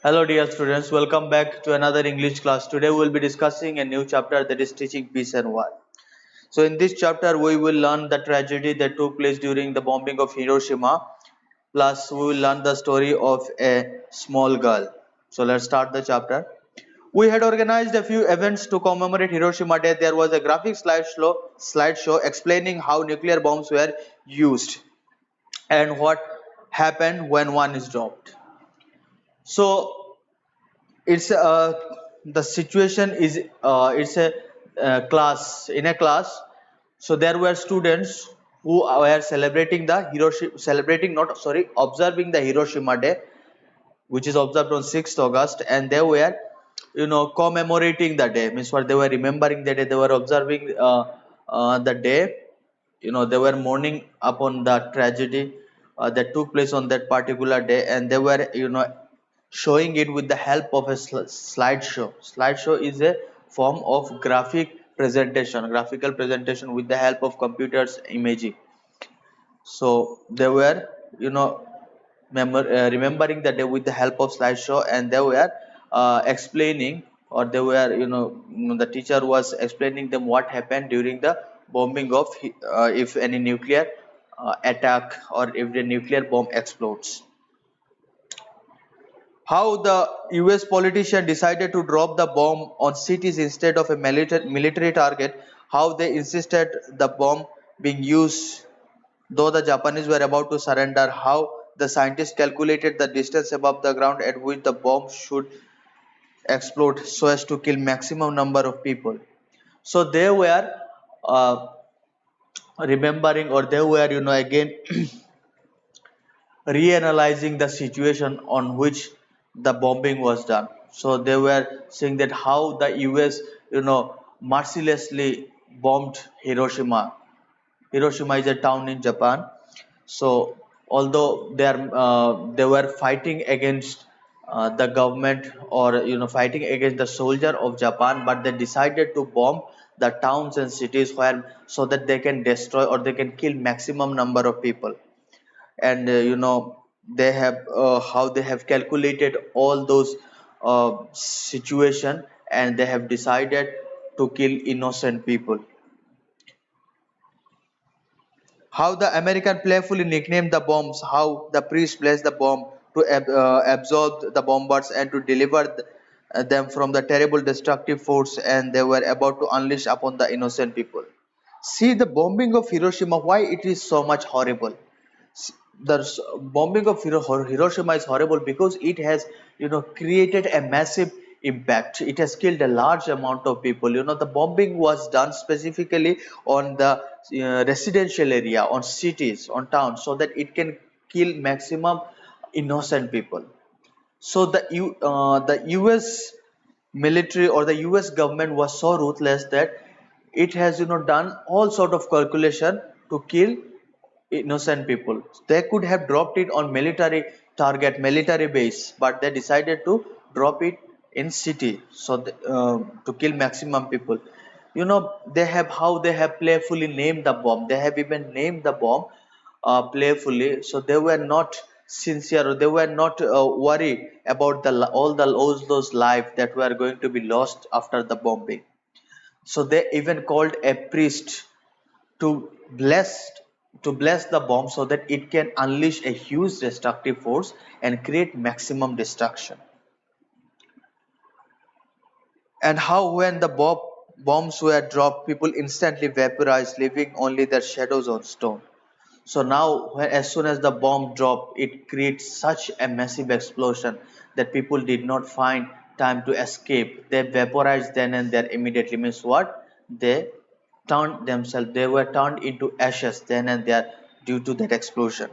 Hello dear students, welcome back to another English class. Today we will be discussing a new chapter that is teaching peace and war. So in this chapter we will learn the tragedy that took place during the bombing of Hiroshima, plus we will learn the story of a small girl. So let's start the chapter. We had organized a few events to commemorate Hiroshima Day. There was a graphic slideshow explaining how nuclear bombs were used and what happened when one is dropped. So it's the situation is it's a class in a class. So there were students who were celebrating the Hiroshima, celebrating not sorry observing the Hiroshima Day, which is observed on 6th August, and they were commemorating the day, means what, they were remembering the day, they were observing the day. They were mourning upon the tragedy that took place on that particular day, and they were showing it with the help of a slideshow. Slideshow is a form of graphical presentation with the help of computers imaging. So they were remembering the day with the help of slideshow, and they were explaining, or they were the teacher was explaining them what happened during the bombing of if any nuclear attack, or if the nuclear bomb explodes, how the US politician decided to drop the bomb on cities instead of a military target, how they insisted the bomb being used though the Japanese were about to surrender, how the scientists calculated the distance above the ground at which the bomb should explode so as to kill maximum number of people. So they were uh, remembering, or they were again reanalyzing the situation on which the bombing was done. So they were saying that how the US mercilessly bombed Hiroshima. Hiroshima is a town in Japan. So although they were fighting against the government, or fighting against the soldier of Japan, but they decided to bomb the towns and cities where, so that they can destroy or they can kill maximum number of people. And they have how they have calculated all those situation, and they have decided to kill innocent people. How the American playfully nicknamed the bombs, how the priest placed the bomb to absorb the bombers and to deliver them from the terrible destructive force, and they were about to unleash upon the innocent people. See the bombing of Hiroshima, why it is so much horrible. The bombing of Hiroshima is horrible because it has created a massive impact. It has killed a large amount of people. The bombing was done specifically on the residential area, on cities, on towns, so that it can kill maximum innocent people. So the US military, or the US government, was so ruthless that it has done all sort of calculation to kill innocent people. They could have dropped it on military target, military base, but they decided to drop it in city, so to kill maximum people. They have how they have playfully named the bomb. They have even named the bomb playfully, so they were not sincere, or they were not worried about all those lives that were going to be lost after the bombing. So they even called a priest to bless to bless the bomb so that it can unleash a huge destructive force and create maximum destruction. And how when the bombs were dropped, people instantly vaporized, leaving only their shadows on stone. So now, as soon as the bomb dropped, it creates such a massive explosion that people did not find time to escape. They vaporized then and there immediately. Means what? They were turned into ashes then and there due to that explosion,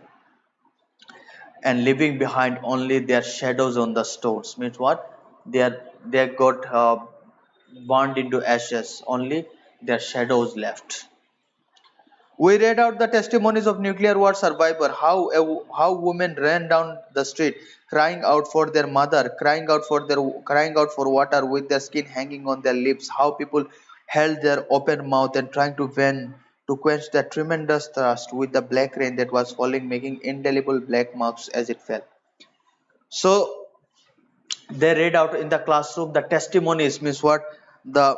and leaving behind only their shadows on the stones. Means what? They got burned into ashes. Only their shadows left. We read out the testimonies of nuclear war survivor, how women ran down the street crying out for their mother, crying out for water with their skin hanging on their lips, how people held their open mouth and trying to quench the tremendous thirst with the black rain that was falling, making indelible black marks as it fell. So they read out in the classroom the testimonies, means what, the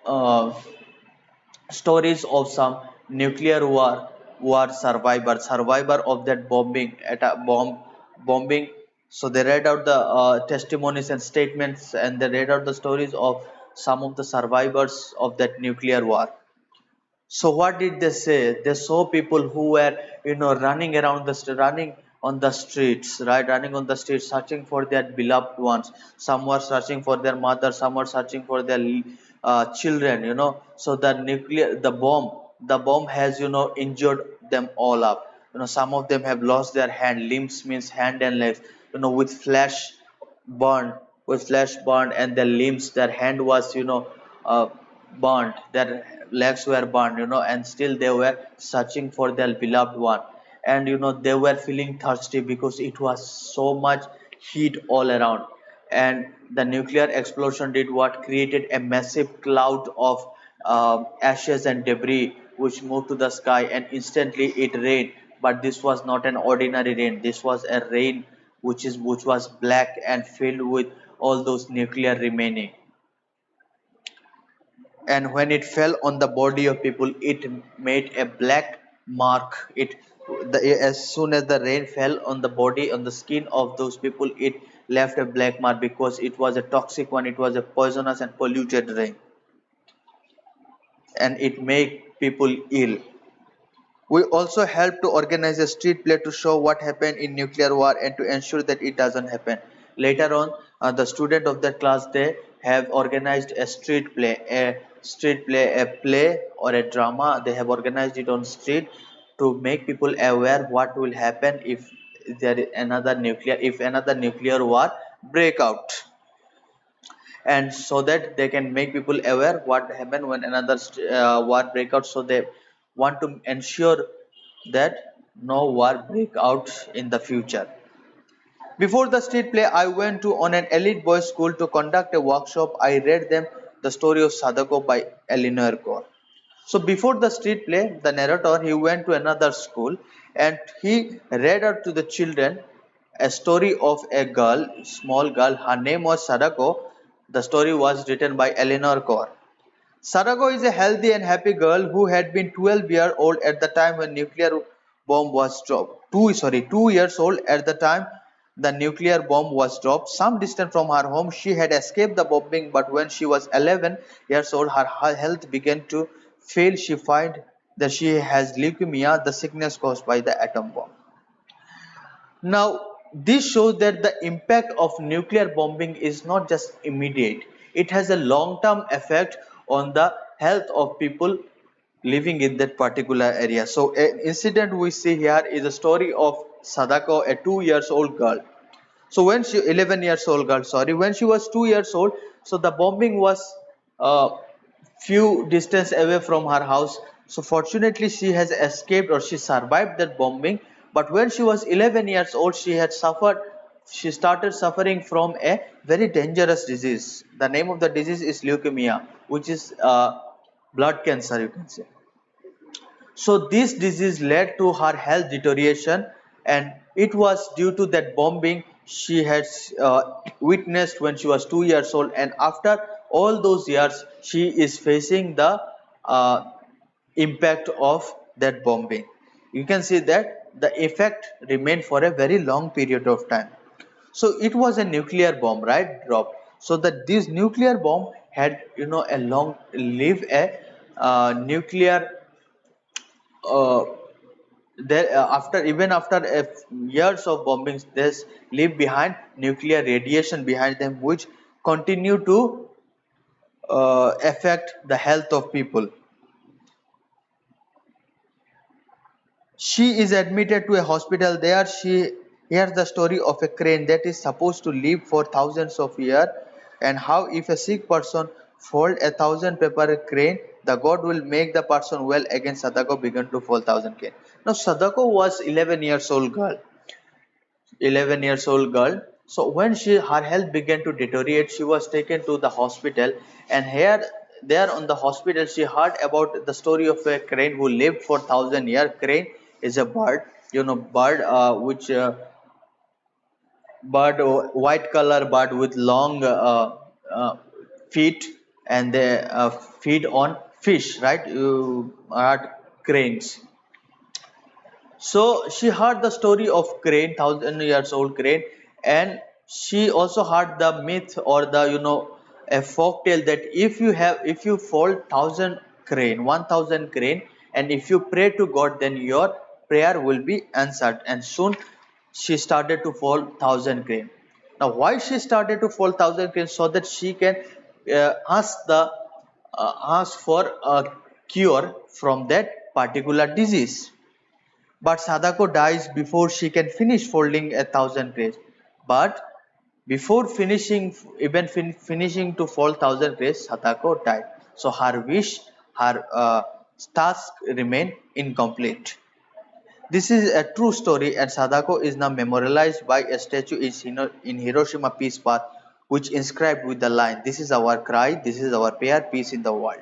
uh, stories of some nuclear war survivor of that bombing, at a bombing. So they read out the testimonies and statements, and they read out the stories of some of the survivors of that nuclear war. So what did they say? They saw people who were, running around running on the streets, right? Running on the streets, searching for their beloved ones. Some were searching for their mother. Some were searching for their children. So the bomb has, injured them all up. Some of them have lost their hand. Limbs means hand and legs. With burned, flesh burned, and their limbs, their hand was, burned, their legs were burned, and still they were searching for their beloved one. And they were feeling thirsty because it was so much heat all around. And the nuclear explosion did what? Created a massive cloud of ashes and debris which moved to the sky, and instantly it rained. But this was not an ordinary rain. This was a rain which was black and filled with all those nuclear remaining. And when it fell on the body of people, it made a black mark. As soon as the rain fell on the body, on the skin of those people, it left a black mark because it was a toxic one. It was a poisonous and polluted rain, and it made people ill. We also help to organize a street play to show what happened in nuclear war and to ensure that it doesn't happen. Later on, the student of that class, they have organized a play or a drama. They have organized it on street to make people aware what will happen if another nuclear war break out, and so that they can make people aware what happened when another war break out. So they want to ensure that no war break out in the future. Before the street play, I went to on an elite boys school to conduct a workshop. I read them the story of Sadako by Eleanor Gore. So before the street play, the narrator, he went to another school and he read out to the children a story of a girl, small girl. Her name was Sadako. The story was written by Eleanor Gore. Sarago is a healthy and happy girl who had been 12-year old at the time when nuclear bomb was dropped. 2 years old at the time the nuclear bomb was dropped. Some distance from her home, she had escaped the bombing, but when she was 11 years old, her health began to fail. She found that she has leukemia, the sickness caused by the atom bomb. Now, this shows that the impact of nuclear bombing is not just immediate, it has a long term effect on the health of people living in that particular area. So, an incident we see here is a story of Sadako, a 2 years old girl. So when she 11 years old girl, sorry, when she was 2 years old, so the bombing was uh, few distance away from her house. So fortunately, she has escaped or she survived that bombing. But when she was 11 years old, she started suffering from a very dangerous disease. The name of the disease is leukemia, which is blood cancer, you can say. So this disease led to her health deterioration, and it was due to that bombing she had witnessed when she was 2 years old. And after all those years, she is facing the uh, impact of that bombing. You can see that the effect remained for a very long period of time. So it was a nuclear bomb, right? Dropped. So that this nuclear bomb had, a long live a nuclear uh, after even after years of bombings, they leave behind nuclear radiation behind them, which continue to affect the health of people. She is admitted to a hospital. There she hears the story of a crane that is supposed to live for thousands of years, and how if a sick person fold a thousand paper crane, the god will make the person well. Again Sadako began to fold thousand crane. Now Sadako was 11 years old girl. 11 years old girl. So when her health began to deteriorate, she was taken to the hospital, and here there on the hospital she heard about the story of a crane who lived for 1,000 years. Crane is a bird, bird which bird, white color bird with long uh, feet, and they feed on fish, right? You heard cranes. So she heard the story of crane, 1,000 years old crane, and she also heard the myth or the a folk tale that if you fall 1,000 crane, 1,000 crane, and if you pray to God, then your prayer will be answered. And soon she started to fall 1,000 crane. Now, why she started to fall 1,000 crane? So that she can ask for a cure from that particular disease. But Sadako dies before she can finish folding 1,000 crates. But before finishing to fold 1,000 crates, Sadako died. So her wish, her task remained incomplete. This is a true story, and Sadako is now memorialized by a statue in Hiroshima Peace Path, which inscribed with the line, "This is our cry, this is our prayer, peace in the world."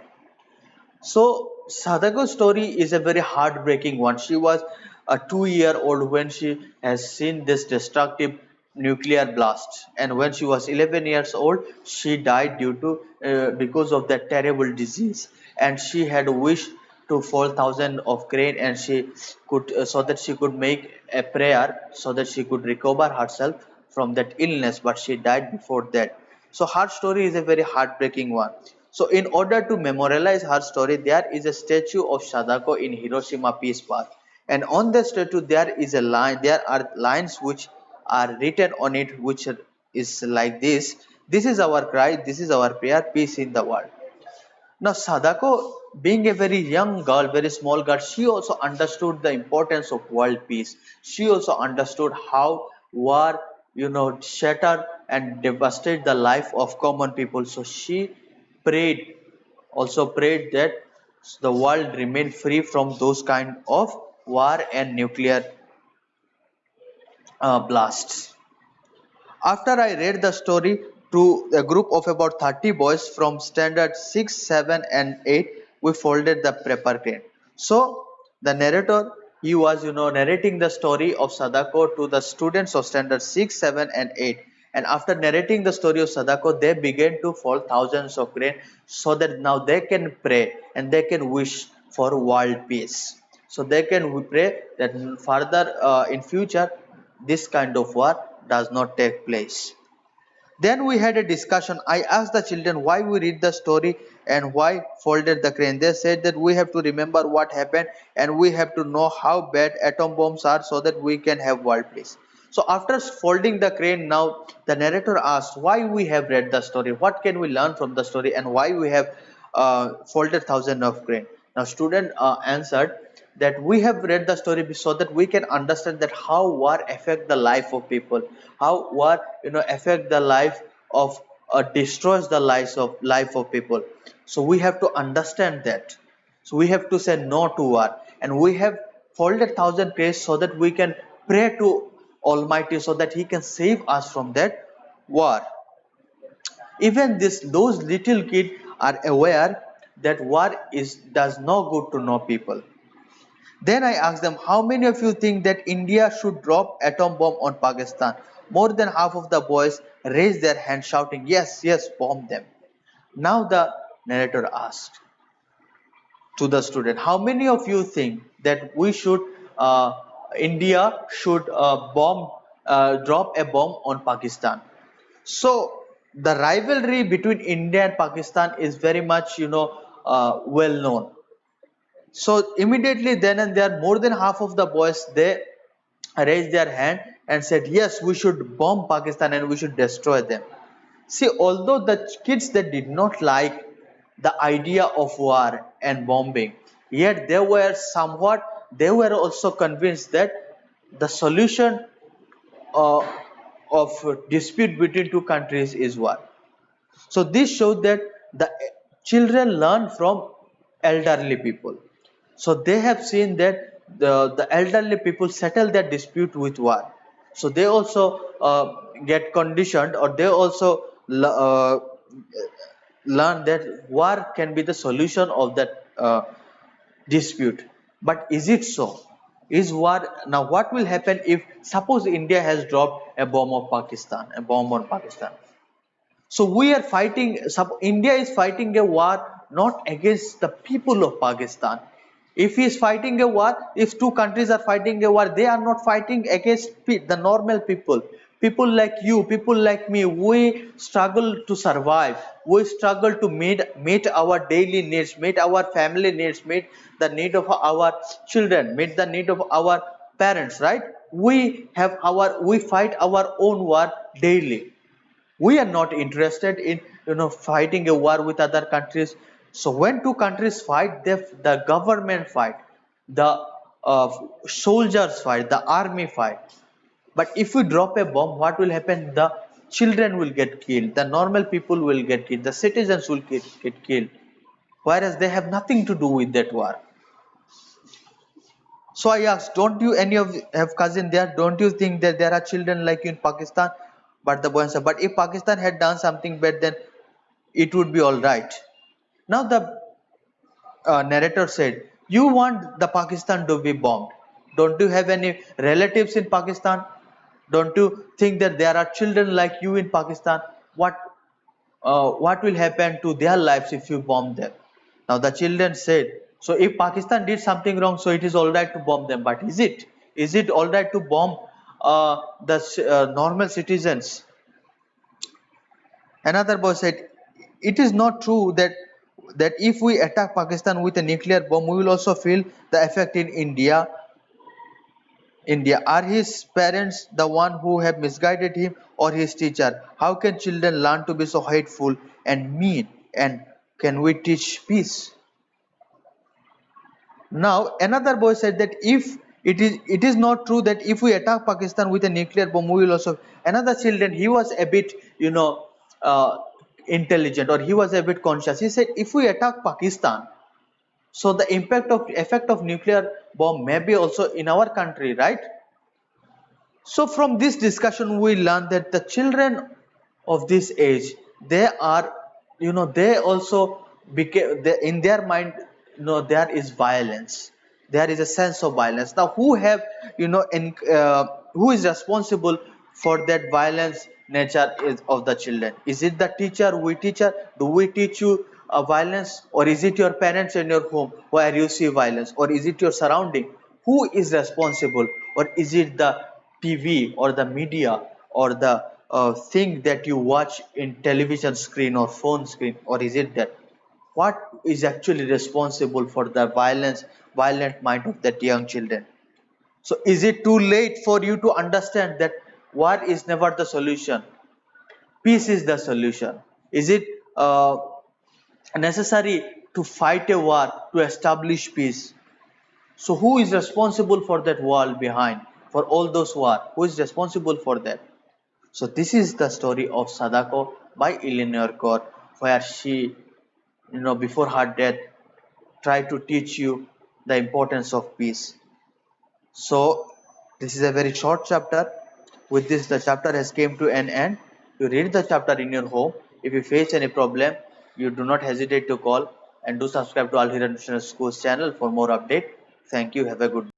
So Sadako's story is a very heartbreaking one. She was a 2 year old when she has seen this destructive nuclear blast, and when she was 11 years old, she died due to because of that terrible disease. And she had wished to fall thousand of crane, and she could so that she could make a prayer so that she could recover herself from that illness, but she died before that. So her story is a very heartbreaking one. So in order to memorialize her story, there is a statue of Sadako in Hiroshima Peace Park. And on the statue, there are lines which are written on it, which is like this: "This is our cry, this is our prayer, peace in the world." Now, Sadako, being a very young girl, very small girl, she also understood the importance of world peace. She also understood how war, shattered and devastated the life of common people. So she prayed, also prayed that the world remain free from those kind of war and nuclear blasts. After I read the story to a group of about 30 boys from standard 6, 7, and 8, we folded the paper crane. So the narrator, he was narrating the story of Sadako to the students of standard 6, 7, and 8. And after narrating the story of Sadako, they began to fold thousands of crane so that now they can pray and they can wish for world peace. So they can pray that further in future this kind of war does not take place. Then we had a discussion. I asked the children why we read the story and why folded the crane. They said that we have to remember what happened and we have to know how bad atom bombs are so that we can have world peace. So after folding the crane, now the narrator asked why we have read the story, what can we learn from the story, and why we have folded thousand of crane. Now student answered that we have read the story so that we can understand that how war affect the life of people, how war affect the life of destroys the life of people. So we have to understand that. So we have to say no to war, and we have folded thousand prayers so that we can pray to Almighty so that He can save us from that war. Even those little kids are aware that war is does no good to no people. Then I asked them, how many of you think that India should drop atom bomb on Pakistan? More than half of the boys raised their hand shouting, yes, yes, bomb them. Now the narrator asked to the student, how many of you think that India should drop a bomb on Pakistan? So the rivalry between India and Pakistan is very much, well known. So immediately then and there, more than half of the boys they raised their hand and said, "Yes, we should bomb Pakistan and we should destroy them." See, although the kids they did not like the idea of war and bombing, yet they were also convinced that the solution uh, of dispute between two countries is war. So this shows that the children learn from elderly people. So they have seen that the elderly people settle their dispute with war. So they also get conditioned, or they also learn that war can be the solution of that dispute. But is it so? is war. Now what will happen if suppose India has dropped a bomb of Pakistan, a bomb on Pakistan? So we are fighting, India is fighting a war not against the people of Pakistan. If he is fighting a war, if two countries are fighting a war, they are not fighting against the normal people. People like you, people like me, we struggle to survive. We struggle to meet our daily needs, meet our family needs, meet the need of our children, meet the need of our parents, right? We fight our own war daily. We are not interested in fighting a war with other countries. So when two countries fight, the government fight, the uh, soldiers fight, the army fight. But if we drop a bomb, what will happen? The children will get killed, the normal people will get killed, the citizens will get killed, whereas they have nothing to do with that war. So I asked, don't you any of have cousin there? Don't you think that there are children like you in Pakistan? But the boy answered, but if Pakistan had done something bad, then it would be all right. Now the narrator said, "You want the Pakistan to be bombed? Don't you have any relatives in Pakistan? Don't you think that there are children like you in Pakistan? What will happen to their lives if you bomb them?" Now the children said, "So if Pakistan did something wrong, so it is all right to bomb them. But is it? Is it all right to bomb the normal citizens?" Another boy said, "It is not true that if we attack Pakistan with a nuclear bomb, we will also feel the effect in India. India, are his parents the one who have misguided him or his teacher? How can children learn to be so hateful and mean? And can we teach peace?" Now another boy said that if it is not true that if we attack Pakistan with a nuclear bomb, we will also. Another children, he was a bit uh, intelligent, or he was a bit conscious. He said if we attack Pakistan, so the effect of nuclear bomb may be also in our country, right? So from this discussion, we learn that the children of this age, they are, they also became in their mind, there is violence. There is a sense of violence. Now, who is responsible for that violence nature is of the children? Is it the teacher? We teacher? Do we teach you violence, or is it your parents in your home where you see violence, or is it your surrounding? Who is responsible, or is it the TV or the media or the thing that you watch in television screen or phone screen, or is it that what is actually responsible for the violent mind of that young children? So is it too late for you to understand that war is never the solution, peace is the solution? Is it necessary to fight a war to establish peace? So who is responsible for that wall behind, for all those war? Who is responsible for that? So this is the story of Sadako by Eleanor Kaur, where she, before her death, tried to teach you the importance of peace. So this is a very short chapter. With this, the chapter has came to an end. You read the chapter in your home. If you face any problem, you do not hesitate to call, and do subscribe to Al-HIRA National Schools channel for more update. Thank you. Have a good day.